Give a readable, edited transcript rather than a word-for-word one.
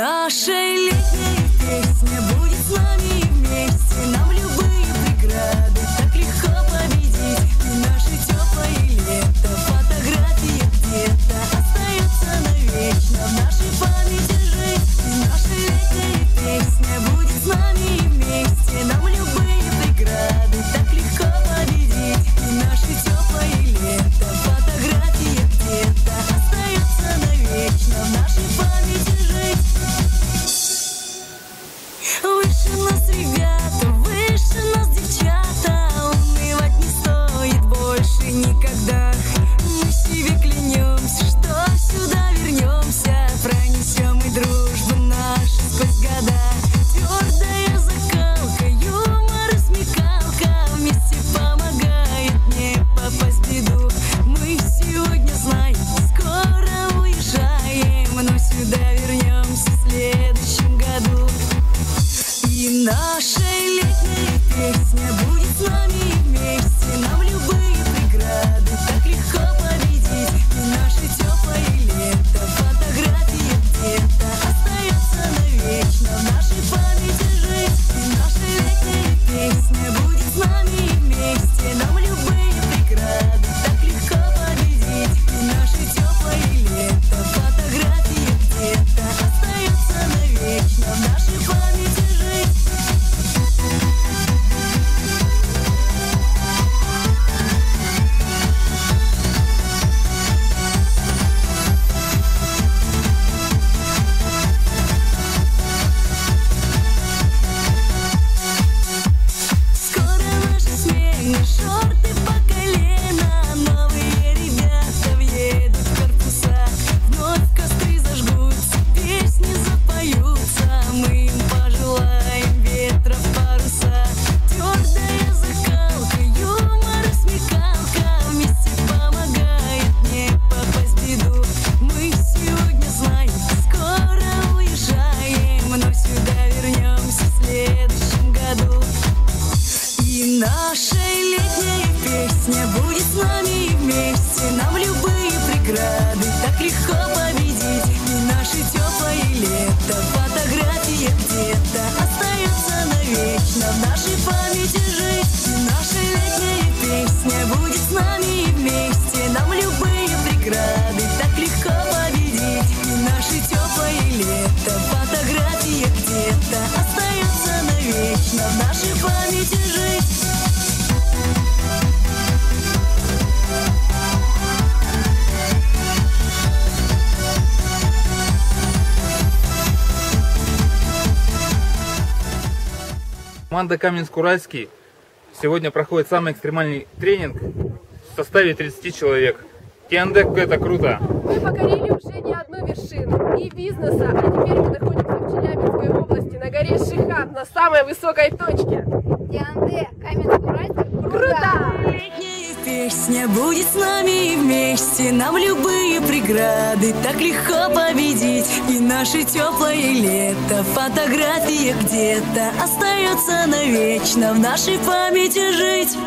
наша летняя песня будет с нами вместе. Нам любые преграды так легко победить. И наше теплое лето, фотографии где-то остается навечно в нашей памяти жить. И наша летняя песня будет с нами вместе. Нам любые преграды так легко победить. И наше теплое лето, фотографии где-то остается навечно в нашей памяти жить. Выше нас ребята, выше нас девчата, унывать не стоит больше никогда. Мы себе клянемся, что сюда вернемся, пронесем и дружбу нашу сквозь года. Твердая закалка, юмор и смекалка вместе помогает не попасть в беду. Мы сегодня, знаете, скоро уезжаем, но сюда вернемся в следующем году. И наша летняя песня будет с нами вместе. Нам любые преграды так легко победить. И наше теплое лето, фотографии где-то остается навечно в нашей памяти жить. И наша летняя песня будет с нами вместе. Нам любые преграды так легко победить. И наше теплое лето, фотографии где-то остается навечно в нашей памяти жить. Скоро наша смена, шорты по колено, новые ребята въедут в корпуса. Вновь костры зажгутся, песни запоются, мы им пожелаем ветра в паруса. Твердая закалка, юмор и смекалка вместе помогает не попасть в беду. Мы сегодня, знаете, скоро уезжаем, но сюда вернемся в следующем году. И наша летняя песня будет с нами вместе. Нам любые преграды так легко победить. И наше теплое лето, фотографии где-то остается навечно в нашей памяти жить. И наша летняя песня будет с нами вместе. Нам любые преграды так легко победить. И наше теплое лето, фотографии где-то остается навечно в нашей памяти жить. Команда Каменск-Уральский сегодня проходит самый экстремальный тренинг в составе 30 человек. Киандек, это круто! Мы покорили уже не одну вершину и бизнеса, а теперь мы находимся в Челябинской области, на горе Шихан, на самой высокой точке. Киандек, Каменск-Уральский, круто! Летняя песня будет с нами вместе. Нам любые преграды так легко победить. И наше теплое лето, фотографии где-то остается навечно в нашей памяти жить.